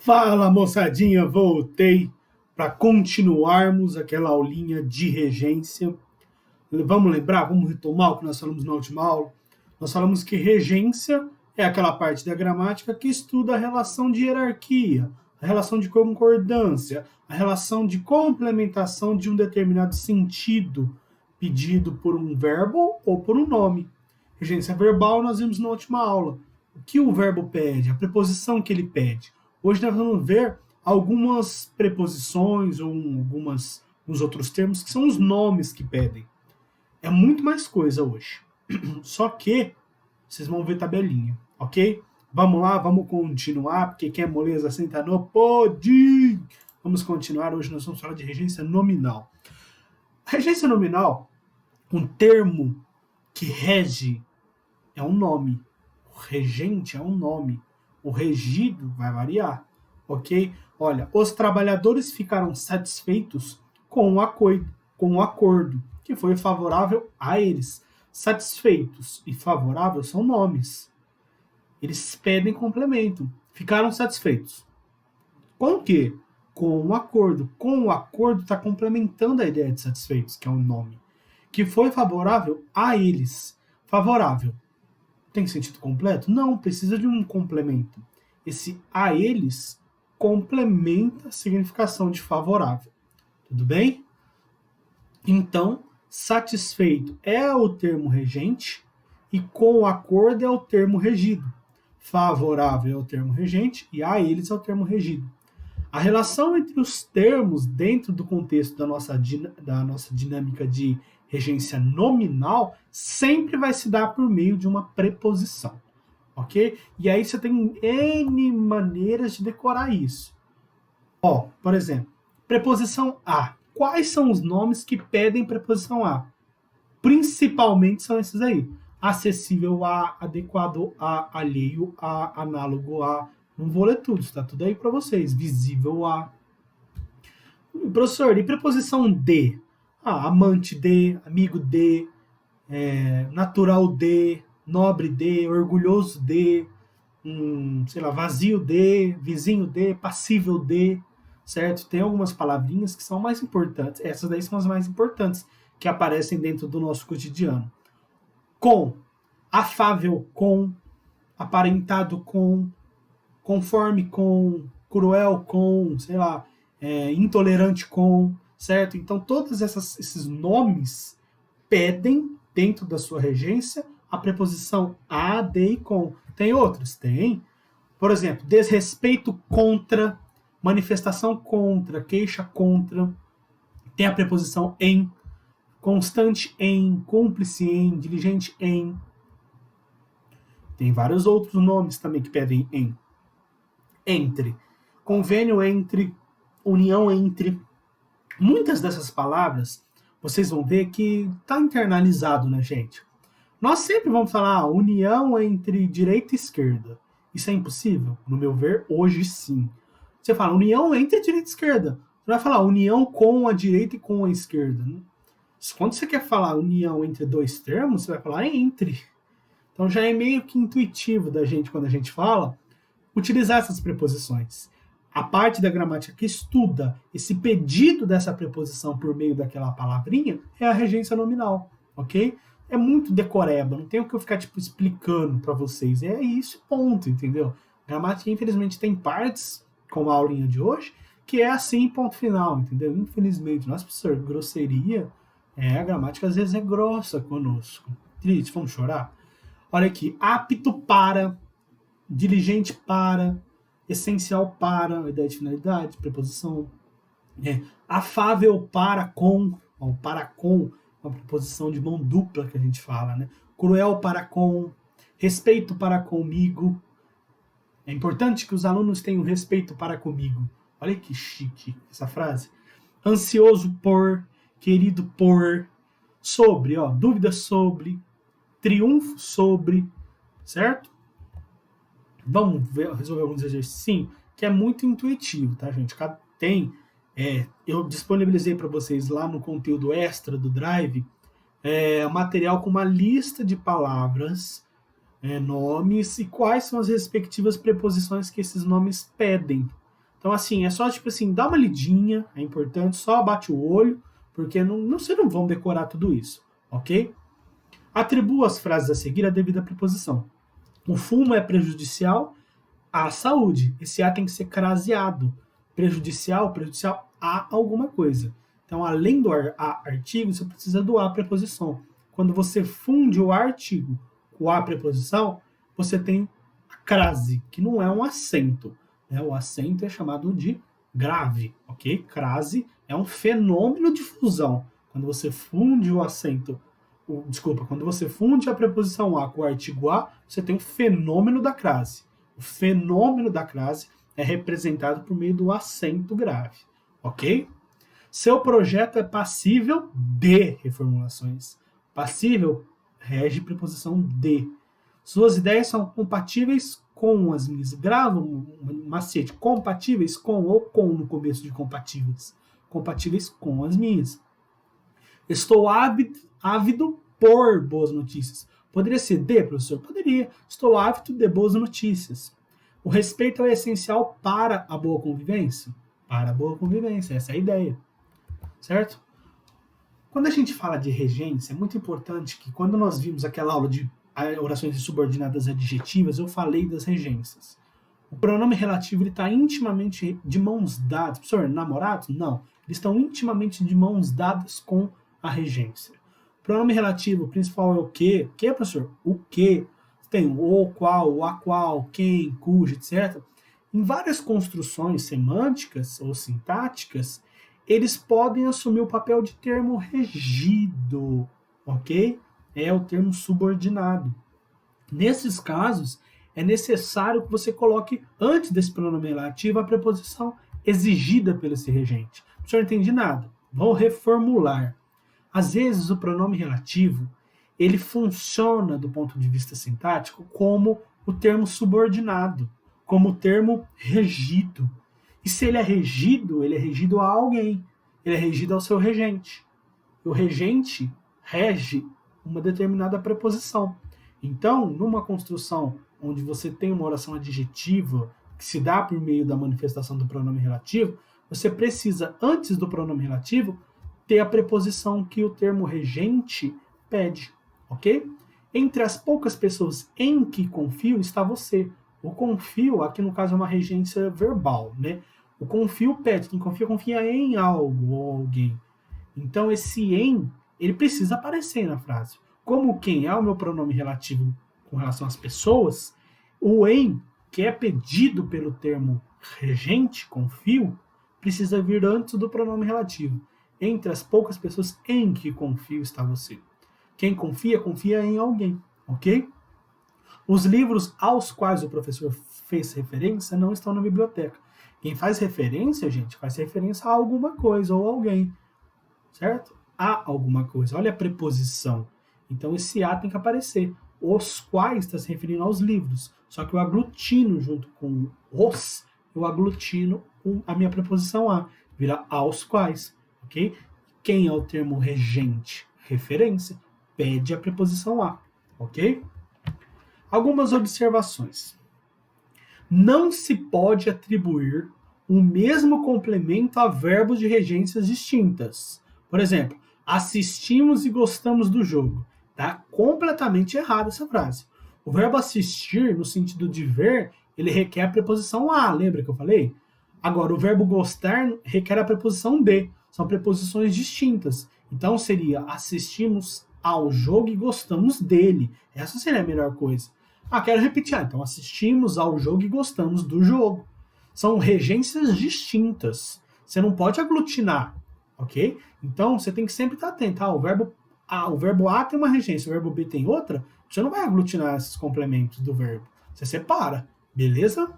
Fala, moçadinha, voltei para continuarmos aquela aulinha de regência. Vamos lembrar, vamos retomar o que nós falamos na última aula? Nós falamos que regência é aquela parte da gramática que estuda a relação de hierarquia, a relação de concordância, a relação de complementação de um determinado sentido pedido por um verbo ou por um nome. Regência verbal nós vimos na última aula. O que o verbo pede, a preposição que ele pede. Hoje nós vamos ver algumas preposições ou uns outros termos que são os nomes que pedem. É muito mais coisa hoje. Só que vocês vão ver tabelinha, ok? Vamos lá, vamos continuar, porque quem é moleza senta no pode. Vamos continuar, hoje nós vamos falar de regência nominal. Regência nominal, um termo que rege é um nome. O regente é um nome. O regido vai variar, ok? Olha, os trabalhadores ficaram satisfeitos com o acordo que foi favorável a eles. Satisfeitos e favorável são nomes. Eles pedem complemento. Ficaram satisfeitos. Com o quê? Com o acordo. Com o acordo está complementando a ideia de satisfeitos, que é um nome. Que foi favorável a eles. Favorável. Tem sentido completo? Não, precisa de um complemento. Esse a eles complementa a significação de favorável. Tudo bem? Então, satisfeito é o termo regente e com acordo é o termo regido. Favorável é o termo regente e a eles é o termo regido. A relação entre os termos dentro do contexto da nossa dinâmica de regência nominal sempre vai se dar por meio de uma preposição, ok? E aí você tem N maneiras de decorar isso. Ó, por exemplo, preposição a. Quais são os nomes que pedem preposição a? Principalmente são esses aí. Acessível a, adequado a, alheio a, análogo a. Não vou ler tudo, está tudo aí para vocês. Visível a. Professor, e preposição de? Amante de, amigo de, natural de, nobre de, orgulhoso de, vazio de, vizinho de, passível de, certo? Tem algumas palavrinhas que são mais importantes. Essas daí são as mais importantes que aparecem dentro do nosso cotidiano. Com, afável com, aparentado com, conforme com, cruel com, intolerante com, certo? Então, todos esses nomes pedem, dentro da sua regência, a preposição a, de e com. Tem outros? Tem. Por exemplo, desrespeito contra, manifestação contra, queixa contra. Tem a preposição em, constante em, cúmplice em, diligente em. Tem vários outros nomes também que pedem em. Entre. Convênio entre, união entre. Muitas dessas palavras, vocês vão ver que está internalizado na gente. Nós sempre vamos falar união entre direita e esquerda. Isso é impossível? No meu ver, hoje sim. Você fala união entre direita e esquerda. Você vai falar união com a direita e com a esquerda. Quando você quer falar união entre dois termos, você vai falar entre. Então já é meio que intuitivo da gente, quando a gente fala, utilizar essas preposições. A parte da gramática que estuda esse pedido dessa preposição por meio daquela palavrinha é a regência nominal, ok? É muito decoreba, não tem o que eu ficar explicando para vocês. É isso, ponto, entendeu? Gramática, infelizmente, tem partes, como a aulinha de hoje, que é assim, ponto final, entendeu? Infelizmente, nossa, professor, grosseria, a gramática às vezes é grossa conosco. Triste, vamos chorar? Olha aqui, apto para, diligente para, essencial para, a ideia de finalidade, preposição. Afável para com, uma preposição de mão dupla que a gente fala, né? Cruel para com, respeito para comigo. É importante que os alunos tenham respeito para comigo. Olha que chique essa frase. Ansioso por, querido por, sobre, dúvida sobre, triunfo sobre, certo? Vamos resolver alguns exercícios, sim, que é muito intuitivo, tá, gente? Eu disponibilizei para vocês lá no conteúdo extra do Drive material com uma lista de palavras, nomes e quais são as respectivas preposições que esses nomes pedem, Então, assim, é só, tipo assim, dá uma lidinha, é importante, só bate o olho, porque vocês não vão decorar tudo isso, ok? Atribua as frases a seguir a devida preposição. O fumo é prejudicial à saúde. Esse A tem que ser craseado. Prejudicial a alguma coisa. Então, além do a artigo, você precisa do a preposição. Quando você funde o artigo com a preposição, você tem a crase, que não é um acento. Né? O acento é chamado de grave, ok? Crase é um fenômeno de fusão. Quando você funde o acento, quando você funde a preposição a com o artigo a, você tem o fenômeno da crase. O fenômeno da crase é representado por meio do acento grave, ok? Seu projeto é passível de reformulações. Passível rege preposição de. Suas ideias são compatíveis com as minhas. Grava um macete. Compatíveis com ou com no começo de compatíveis. Compatíveis com as minhas. Estou ávido por boas notícias. Poderia ser de, professor? Poderia. Estou ávido de boas notícias. O respeito é essencial para a boa convivência? Para a boa convivência, essa é a ideia. Certo? Quando a gente fala de regência, é muito importante que quando nós vimos aquela aula de orações subordinadas adjetivas, eu falei das regências. O pronome relativo está intimamente de mãos dadas. Professor, namorados? Não. Eles estão intimamente de mãos dadas com a regência. O pronome relativo, o principal é o que? O que, professor? O que? Tem o qual, o a qual, quem, cujo, etc. Em várias construções semânticas ou sintáticas, eles podem assumir o papel de termo regido, ok? É o termo subordinado. Nesses casos, é necessário que você coloque, antes desse pronome relativo, a preposição exigida pelo esse regente. O senhor não entende nada. Vou reformular. Às vezes, o pronome relativo, ele funciona, do ponto de vista sintático, como o termo subordinado, como o termo regido. E se ele é regido a alguém. Ele é regido ao seu regente. O regente rege uma determinada preposição. Então, numa construção onde você tem uma oração adjetiva que se dá por meio da manifestação do pronome relativo, você precisa, antes do pronome relativo, ter a preposição que o termo regente pede, ok? Entre as poucas pessoas em que confio está você. O confio, aqui no caso é uma regência verbal, né? O confio pede, quem confia em algo ou alguém. Então esse em, ele precisa aparecer na frase. Como quem é o meu pronome relativo com relação às pessoas, o em, que é pedido pelo termo regente, confio, precisa vir antes do pronome relativo. Entre as poucas pessoas em que confio está você. Quem confia, confia em alguém, ok? Os livros aos quais o professor fez referência não estão na biblioteca. Quem faz referência, gente, faz referência a alguma coisa ou alguém, certo? A alguma coisa. Olha a preposição. Então esse a tem que aparecer. Os quais está se referindo aos livros. Só que eu aglutino junto com os, eu aglutino a minha preposição a. Vira aos quais, ok? Quem é o termo regente? Referência. Pede a preposição a, ok? Algumas observações. Não se pode atribuir o mesmo complemento a verbos de regências distintas. Por exemplo, assistimos e gostamos do jogo. Tá completamente errada essa frase. O verbo assistir, no sentido de ver, ele requer a preposição a, lembra que eu falei? Agora, o verbo gostar requer a preposição de. São preposições distintas. Então, seria assistimos ao jogo e gostamos dele. Essa seria a melhor coisa. Quero repetir. Então, assistimos ao jogo e gostamos do jogo. São regências distintas. Você não pode aglutinar, ok? Então, você tem que sempre estar atento. O verbo A tem uma regência, o verbo B tem outra. Você não vai aglutinar esses complementos do verbo. Você separa, beleza?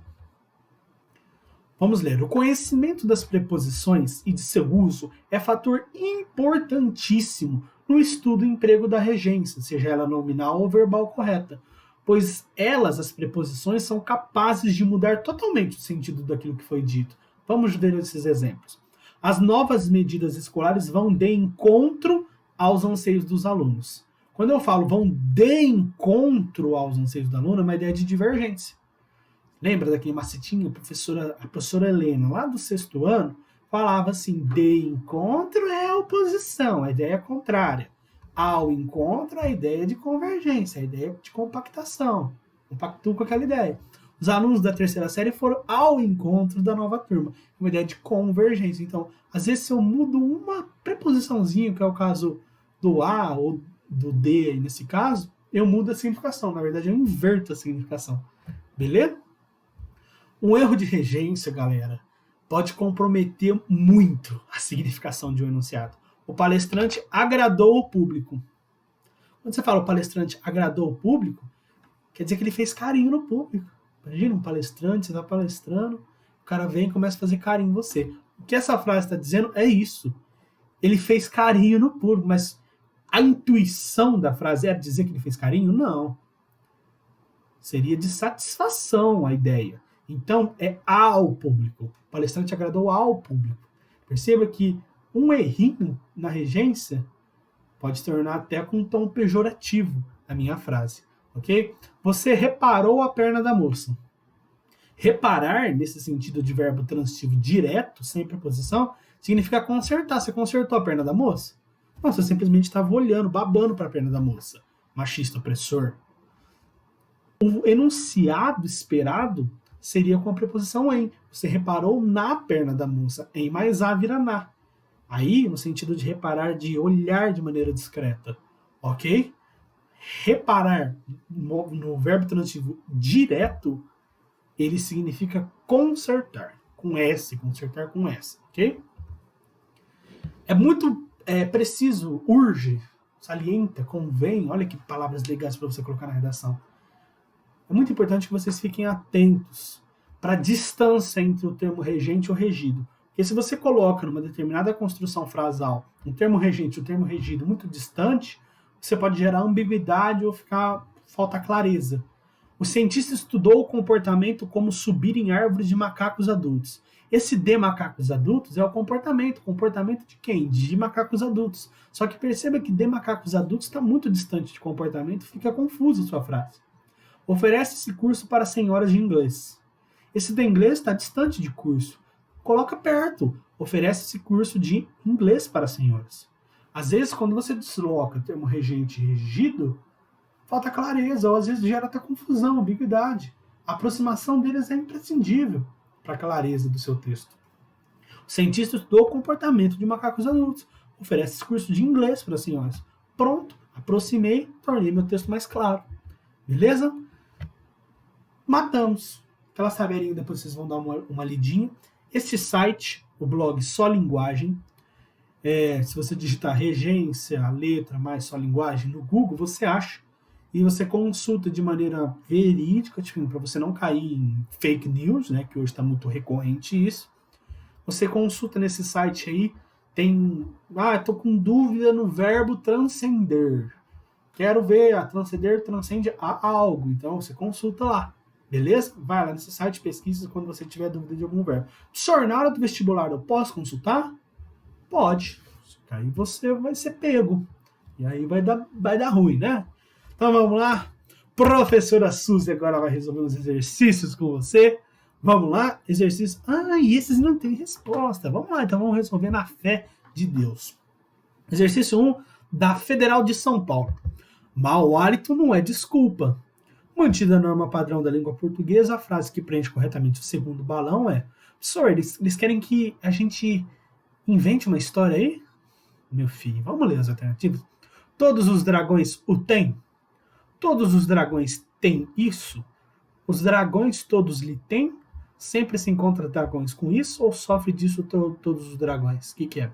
Vamos ler. O conhecimento das preposições e de seu uso é fator importantíssimo no estudo e emprego da regência, seja ela nominal ou verbal correta, pois elas, as preposições, são capazes de mudar totalmente o sentido daquilo que foi dito. Vamos ver esses exemplos. As novas medidas escolares vão de encontro aos anseios dos alunos. Quando eu falo vão de encontro aos anseios do aluno, é uma ideia de divergência. Lembra daquele macetinho? A professora Helena, lá do 6º ano, falava assim: de encontro é oposição, a ideia é contrária. Ao encontro, a ideia de convergência, a ideia de compactação. Compactua com aquela ideia. Os alunos da 3ª série foram ao encontro da nova turma, uma ideia de convergência. Então, às vezes, se eu mudo uma preposiçãozinha, que é o caso do A ou do D, nesse caso, eu mudo a significação. Na verdade, eu inverto a significação. Beleza? Um erro de regência, galera, pode comprometer muito a significação de um enunciado. O palestrante agradou o público. Quando você fala o palestrante agradou o público, quer dizer que ele fez carinho no público. Imagina um palestrante, você está palestrando, o cara vem e começa a fazer carinho em você. O que essa frase está dizendo é isso. Ele fez carinho no público, mas a intuição da frase era dizer que ele fez carinho? Não. Seria de satisfação a ideia. Então, é ao público. O palestrante agradou ao público. Perceba que um errinho na regência pode se tornar até com um tom pejorativo a minha frase. Ok? Você reparou a perna da moça. Reparar, nesse sentido de verbo transitivo direto, sem preposição, significa consertar. Você consertou a perna da moça? Não, você simplesmente estava olhando, babando para a perna da moça. Machista, opressor. O enunciado esperado seria com a preposição em. Você reparou na perna da moça. Em mais a vira na. Aí, no sentido de reparar, de olhar de maneira discreta. Ok? Reparar no verbo transitivo direto, ele significa consertar. Com S, consertar com S. Ok? É muito preciso, urge, salienta, convém. Olha que palavras legais para você colocar na redação. É muito importante que vocês fiquem atentos para a distância entre o termo regente ou regido. Porque se você coloca numa determinada construção frasal um termo regente e um termo regido muito distante, você pode gerar ambiguidade ou falta clareza. O cientista estudou o comportamento como subir em árvores de macacos adultos. Esse de macacos adultos é o comportamento. Comportamento de quem? De macacos adultos. Só que perceba que de macacos adultos está muito distante de comportamento, fica confusa a sua frase. Oferece esse curso para senhoras de inglês. Esse de inglês está distante de curso. Coloca perto. Oferece esse curso de inglês para senhoras. Às vezes, quando você desloca o termo regente e regido, falta clareza, ou às vezes gera até confusão, ambiguidade. A aproximação deles é imprescindível para a clareza do seu texto. O cientista estudou o comportamento de macacos adultos. Oferece esse curso de inglês para senhoras. Pronto, aproximei, tornei meu texto mais claro. Beleza? Matamos. Aquela taberinha, depois vocês vão dar uma lidinha. Este site, o blog Só Linguagem, se você digitar regência, letra, mais Só Linguagem no Google, você acha. E você consulta de maneira verídica, para você não cair em fake news, né, que hoje está muito recorrente isso. Você consulta nesse site aí, tem... estou com dúvida no verbo transcender. Quero ver, transcender transcende a algo. Então, você consulta lá. Beleza? Vai lá nesse site, pesquisa quando você tiver dúvida de algum verbo. Só na hora do vestibular, eu posso consultar? Pode. Aí você vai ser pego. E aí vai dar ruim, né? Então vamos lá. Professora Suzy agora vai resolver os exercícios com você. Vamos lá. Exercício. E esses não tem resposta. Vamos lá, então vamos resolver na fé de Deus. Exercício 1 da Federal de São Paulo. Mau hálito não é desculpa. Mantida a norma padrão da língua portuguesa, a frase que preenche corretamente o segundo balão é: professor, eles querem que a gente invente uma história aí? Meu filho, vamos ler as alternativas. Todos os dragões o têm? Todos os dragões têm isso? Os dragões todos lhe têm? Sempre se encontra dragões com isso? Ou sofre disso todos os dragões? O que é?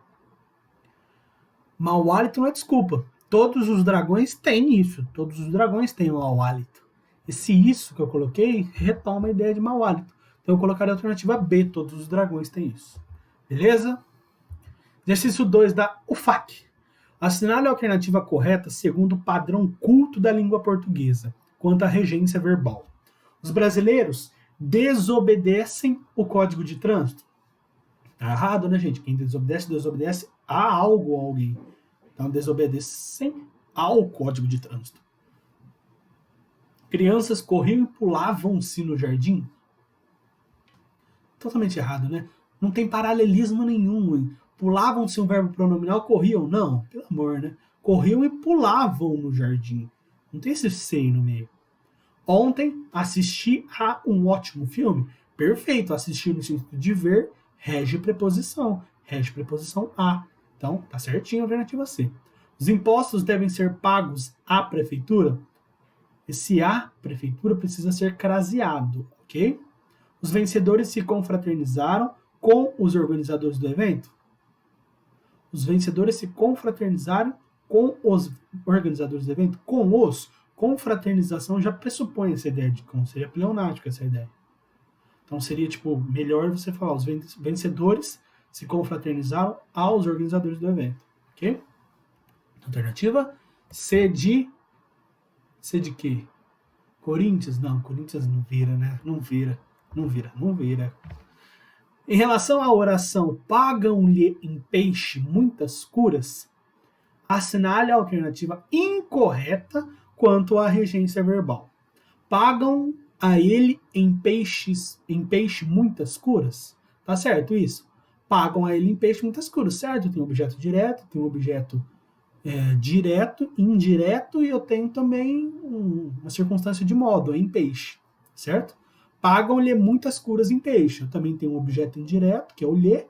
Mau hálito não é desculpa. Todos os dragões têm isso. Todos os dragões têm o mau hálito. Esse isso que eu coloquei retoma a ideia de mau hálito. Então eu colocaria a alternativa B. Todos os dragões têm isso. Beleza? Exercício 2 da UFAC. Assinale a alternativa correta segundo o padrão culto da língua portuguesa, quanto à regência verbal. Os brasileiros desobedecem o Código de Trânsito? Tá errado, né, gente? Quem desobedece a algo ou alguém. Então, desobedecem ao Código de Trânsito. Crianças corriam e pulavam-se no jardim? totalmente errado, né? Não tem paralelismo nenhum. Hein? Pulavam-se um verbo pronominal, corriam? Não, pelo amor, né? Corriam e pulavam no jardim. Não tem esse sei no meio. Ontem assisti a um ótimo filme. Perfeito, assistir no sentido de ver, rege preposição a. Então, tá certinho a alternativa C. Os impostos devem ser pagos à prefeitura? Esse a prefeitura precisa ser craseado, ok? Os vencedores se confraternizaram com os organizadores do evento? Os vencedores se confraternizaram com os organizadores do evento? Confraternização já pressupõe essa ideia de com, seria pleonática essa ideia. Então seria, tipo, melhor você falar, os vencedores se confraternizaram aos organizadores do evento, ok? Alternativa C de quê? Corinthians? Não, Corinthians não vira, né? Não vira. Em relação à oração, pagam-lhe em peixe muitas curas, assinale a alternativa incorreta quanto à regência verbal. Pagam a ele em peixe muitas curas? Tá certo isso? Pagam a ele em peixe muitas curas, certo? Tem um objeto direto, tem um objeto direto, indireto, e eu tenho também uma circunstância de modo, em peixe, certo? Pagam-lhe muitas curas em peixe. Eu também tenho um objeto indireto, que é o lhe.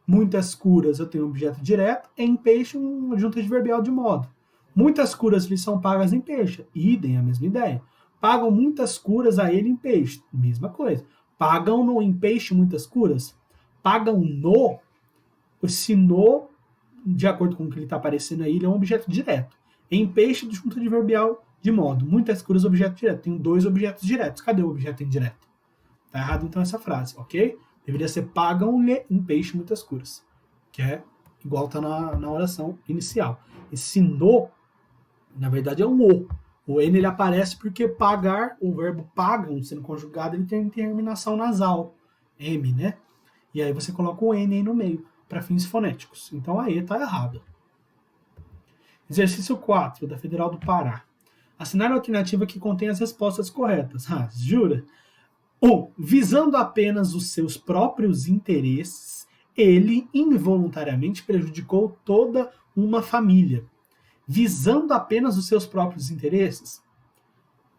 Muitas curas, eu tenho um objeto direto. Em peixe, uma junta adverbial de modo. Muitas curas lhe são pagas em peixe. Idem, a mesma ideia. Pagam muitas curas a ele em peixe. Mesma coisa. Pagam-no em peixe muitas curas. Pagam-no. Esse no, de acordo com o que ele está aparecendo aí, ele é um objeto direto. Em peixe, junta adverbial de modo. Muitas curas, objeto direto. Tenho dois objetos diretos. Cadê o objeto indireto? Tá errado então essa frase, ok? Deveria ser pagam-lhe em peixe muitas curas. Que é igual tá na oração inicial. Esse no, na verdade, é um o. O N ele aparece porque pagar, o verbo pagam, sendo conjugado, ele tem terminação nasal. M, né? E aí você coloca o N aí no meio, para fins fonéticos. Então a E tá errada. Exercício 4, da Federal do Pará. Assinar a alternativa que contém as respostas corretas. Ah, jura? 1. Visando apenas os seus próprios interesses, ele involuntariamente prejudicou toda uma família. Visando apenas os seus próprios interesses?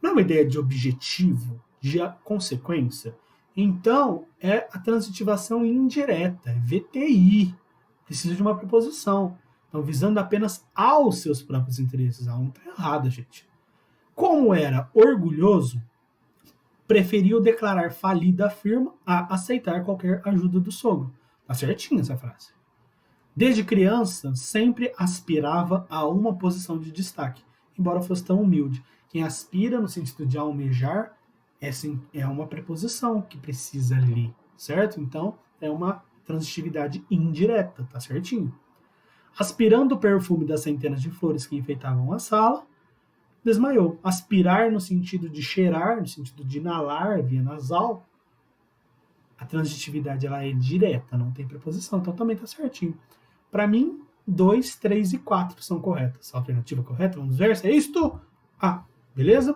Não é uma ideia de objetivo, de consequência? Então, é a transitivação indireta, é VTI. Precisa de uma preposição. Então, visando apenas aos seus próprios interesses. A 1 está errada, gente. Como era orgulhoso, preferiu declarar falida a firma a aceitar qualquer ajuda do sogro. Tá certinha essa frase. Desde criança, sempre aspirava a uma posição de destaque, embora fosse tão humilde. Quem aspira, no sentido de almejar, é uma preposição que precisa ali, certo? Então, é uma transitividade indireta, tá certinho. Aspirando o perfume das centenas de flores que enfeitavam a sala, desmaiou. Aspirar no sentido de cheirar, no sentido de inalar via nasal, a transitividade ela é direta, não tem preposição, então também está certinho. Para mim, 2, 3 e 4 são corretas. A alternativa correta, vamos ver se é isto. Beleza?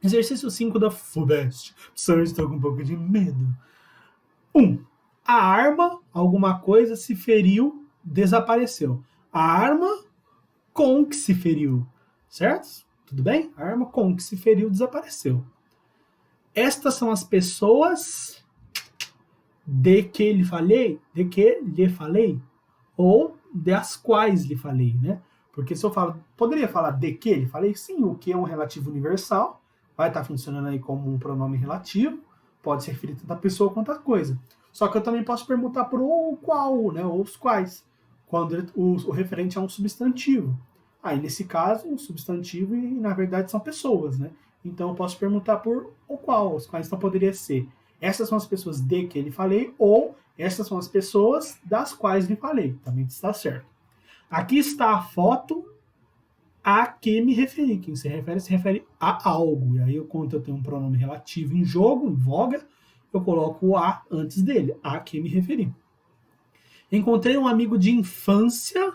Exercício 5 da FUVEST. Só estou com um pouco de medo. 1. A arma, alguma coisa, se feriu, desapareceu. A arma com que se feriu, certo? Tudo bem? A arma com que se feriu desapareceu. Estas são as pessoas de que lhe falei, ou das quais lhe falei, né? Porque se eu falo, poderia falar de que lhe falei? Sim, o que é um relativo universal, vai estar funcionando aí como um pronome relativo, pode se referir tanto a pessoa quanto a coisa. Só que eu também posso perguntar por o qual, né? Ou os quais, quando o referente é um substantivo. Aí, nesse caso, um substantivo e, na verdade, são pessoas, né? Então, eu posso perguntar por o qual, os quais. Então, poderia ser, essas são as pessoas de que lhe falei, ou essas são as pessoas das quais lhe falei. Também está certo. Aqui está a foto a que me referi. Quem se refere a algo. E aí, quando eu tenho um pronome relativo em jogo, em voga, eu coloco o a antes dele. A que me referi. Encontrei um amigo de infância...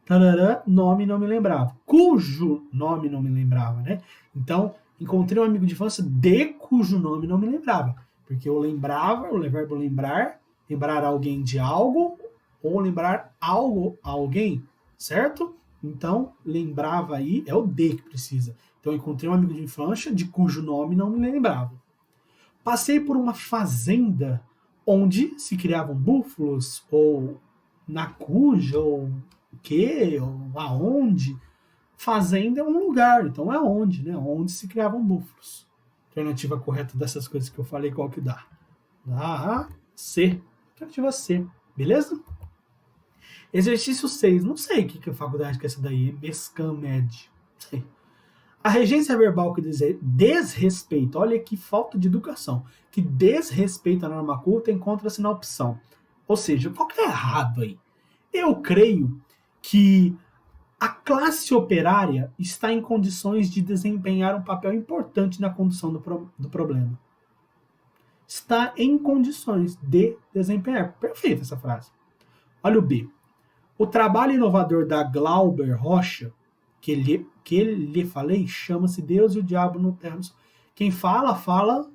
Tarará, nome não me lembrava. Cujo nome não me lembrava, né? Então, encontrei um amigo de infância de cujo nome não me lembrava. Porque eu lembrava, o verbo lembrar, lembrar alguém de algo, ou lembrar algo a alguém, certo? Então, lembrava aí, é o de que precisa. Então, eu encontrei um amigo de infância de cujo nome não me lembrava. Passei por uma fazenda onde se criavam búfalos, ou na cuja, ou o quê, ou aonde. Fazenda é um lugar, então é onde, né? Onde se criavam búfalos. Alternativa correta dessas coisas que eu falei, qual que dá? Dá C. Alternativa C, beleza? Exercício 6, não sei o que a faculdade que é essa daí, Mescamed, não sei. A regência verbal que desrespeita, olha que falta de educação, que desrespeita a norma culta encontra-se na opção. Ou seja, qual que é errado aí? Eu creio que a classe operária está em condições de desempenhar um papel importante na condução do problema. Está em condições de desempenhar. Perfeita essa frase. Olha o B. O trabalho inovador da Glauber Rocha, que lhe falei, chama-se Deus e o Diabo no Terra. Quem fala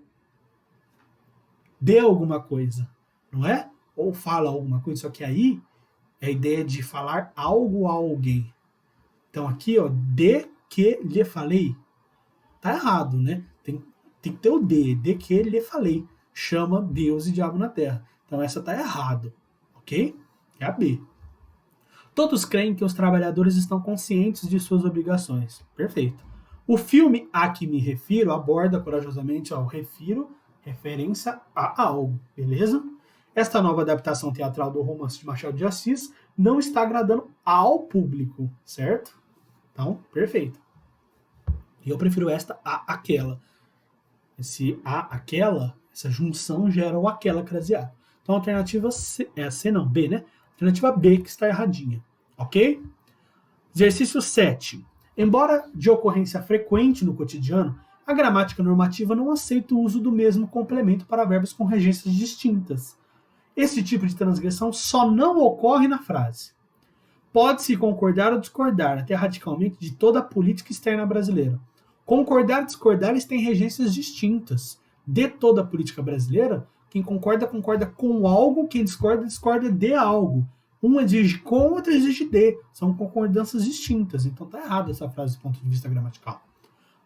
de alguma coisa, não é? Ou fala alguma coisa, só que aí é a ideia de falar algo a alguém. Então aqui, ó, de que lhe falei, tá errado, né? Tem que ter o de que lhe falei, chama Deus e Diabo na Terra. Então essa tá errado, ok? É a B. Todos creem que os trabalhadores estão conscientes de suas obrigações. Perfeito. O filme a que me refiro aborda corajosamente, referência a algo, beleza? Esta nova adaptação teatral do romance de Machado de Assis não está agradando ao público, certo? Então, perfeito. E eu prefiro esta a aquela. Esse a aquela, essa junção gera o aquela craseado. Então a alternativa C, C não, B, né? Alternativa B que está erradinha, ok? Exercício 7. Embora de ocorrência frequente no cotidiano, a gramática normativa não aceita o uso do mesmo complemento para verbos com regências distintas. Esse tipo de transgressão só não ocorre na frase. Pode-se concordar ou discordar, até radicalmente, de toda a política externa brasileira. Concordar e discordar eles têm regências distintas. De toda a política brasileira, quem concorda, concorda com algo, quem discorda, discorda de algo. Um exige com, outro exige de. São concordâncias distintas. Então tá errada essa frase do ponto de vista gramatical.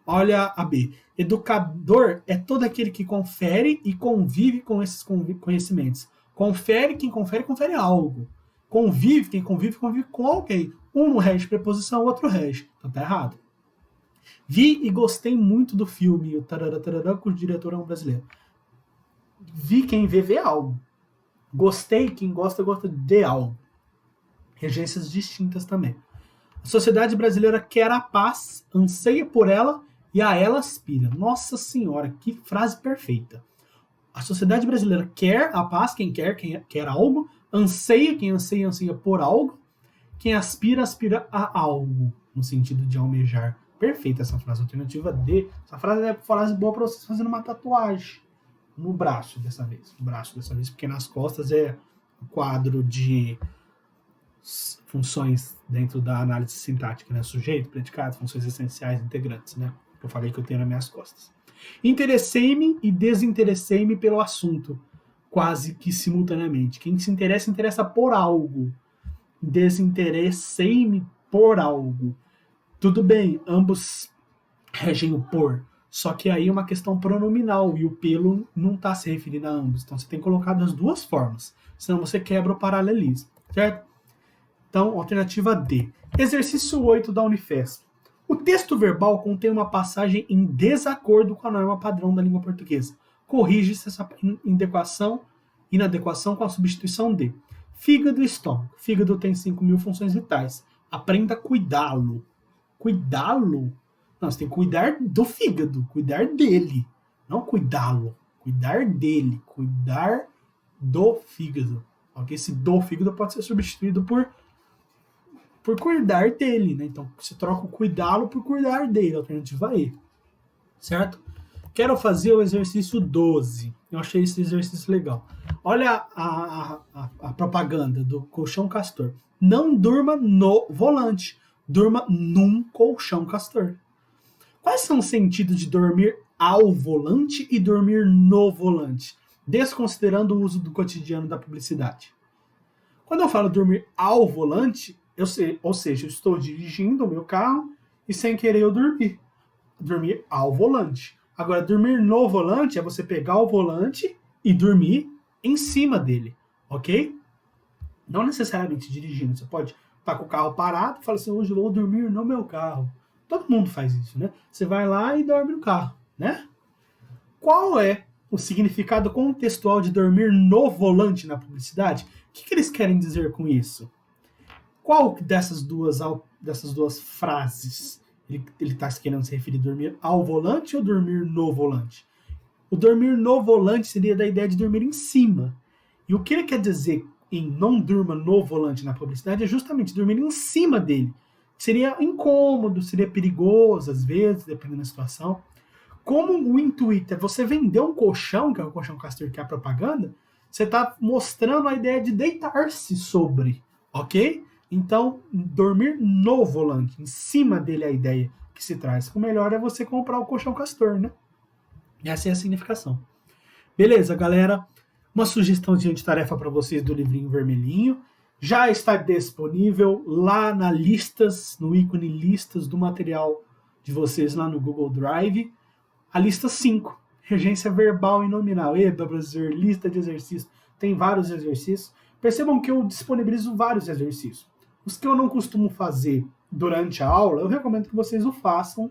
Olha a B. Educador é todo aquele que confere e convive com esses conhecimentos. Confere, quem confere, confere algo. Convive, quem convive, convive com alguém. Um rege preposição, o outro rege. Então tá errado. Vi e gostei muito do filme, o Tarará, cujo diretor é um brasileiro. Vi, quem vê algo. Gostei, quem gosta, gosta de algo. Regências distintas também. A sociedade brasileira quer a paz, anseia por ela e a ela aspira. Nossa Senhora, que frase perfeita. A sociedade brasileira quer a paz, quem quer algo, anseia, quem anseia, anseia por algo, quem aspira, aspira a algo, no sentido de almejar. Perfeita essa frase, alternativa D. Essa frase é frase boa para vocês fazendo uma tatuagem no braço dessa vez. No braço dessa vez, porque nas costas é um quadro de funções dentro da análise sintática, né? Sujeito, predicado, funções essenciais, integrantes, né? Eu falei que eu tenho nas minhas costas. Interessei-me e desinteressei-me pelo assunto, quase que simultaneamente. Quem se interessa, interessa por algo. Desinteressei-me por algo. Tudo bem, ambos regem o por, só que aí é uma questão pronominal e o pelo não está se referindo a ambos. Então você tem que colocar das duas formas, senão você quebra o paralelismo, certo? Então, alternativa D. Exercício 8 da Unifesp. O texto verbal contém uma passagem em desacordo com a norma padrão da língua portuguesa. Corrige-se essa inadequação com a substituição de fígado e estômago. Fígado tem 5.000 funções vitais. Aprenda a cuidá-lo. Cuidá-lo? Não, você tem que cuidar do fígado, cuidar dele. Não cuidá-lo, cuidar dele, cuidar do fígado. Ok? Esse do fígado pode ser substituído por cuidar dele, né? Então você troca o cuidá-lo por cuidar dele, alternativa E. Certo? Quero fazer o exercício 12. Eu achei esse exercício legal. Olha a propaganda do colchão Castor. Não durma no volante, durma num colchão Castor. Quais são os sentidos de dormir ao volante e dormir no volante, desconsiderando o uso do cotidiano da publicidade? Quando eu falo dormir ao volante, ou seja, eu estou dirigindo o meu carro e sem querer eu dormir. Dormir ao volante. Agora, dormir no volante é você pegar o volante e dormir em cima dele, ok? Não necessariamente dirigindo. Você pode estar com o carro parado e falar assim, hoje eu vou dormir no meu carro. Todo mundo faz isso, né? Você vai lá e dorme no carro, né? Qual é o significado contextual de dormir no volante na publicidade? O que eles querem dizer com isso? Qual dessas duas frases ele está querendo se referir? Dormir ao volante ou dormir no volante? O dormir no volante seria da ideia de dormir em cima. E o que ele quer dizer em não durma no volante na publicidade é justamente dormir em cima dele. Seria incômodo, seria perigoso às vezes, dependendo da situação. Como o intuito é você vender um colchão, que é o colchão Castor, que é a propaganda, você está mostrando a ideia de deitar-se sobre, ok? Então, dormir no volante, em cima dele é a ideia que se traz. O melhor é você comprar o colchão Castor, né? Essa é a significação. Beleza, galera? Uma sugestãozinha de tarefa para vocês do livrinho vermelhinho. Já está disponível lá na listas, no ícone listas do material de vocês lá no Google Drive. A lista 5, regência verbal e nominal. Eba, professor, lista de exercícios. Tem vários exercícios. Percebam que eu disponibilizo vários exercícios. Os que eu não costumo fazer durante a aula, eu recomendo que vocês o façam.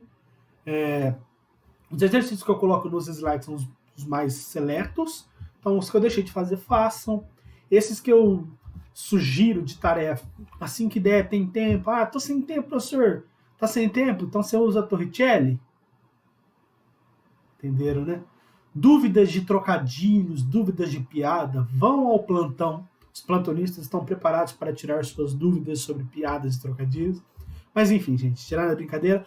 Os exercícios que eu coloco nos slides são os mais seletos. Então, os que eu deixei de fazer, façam. Esses que eu sugiro de tarefa, assim que der, tem tempo. Ah, tô sem tempo, professor. Tá sem tempo? Então você usa a Torricelli. Entenderam, né? Dúvidas de trocadilhos, dúvidas de piada, vão ao plantão. Os plantonistas estão preparados para tirar suas dúvidas sobre piadas e trocadilhos. Mas enfim, gente, tirando a brincadeira,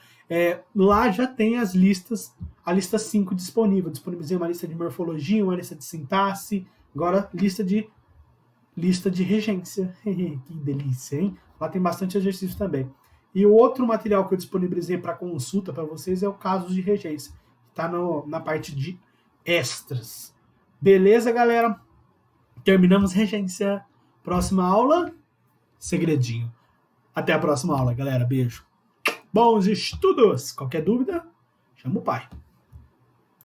lá já tem as listas, a lista 5 disponível. Disponibilizei uma lista de morfologia, uma lista de sintaxe, agora lista de regência. Que delícia, hein? Lá tem bastante exercício também. E o outro material que eu disponibilizei para consulta para vocês é o caso de regência. Está na parte de extras. Beleza, galera? Terminamos regência. Próxima aula, segredinho. Até a próxima aula, galera. Beijo. Bons estudos! Qualquer dúvida, chama o pai.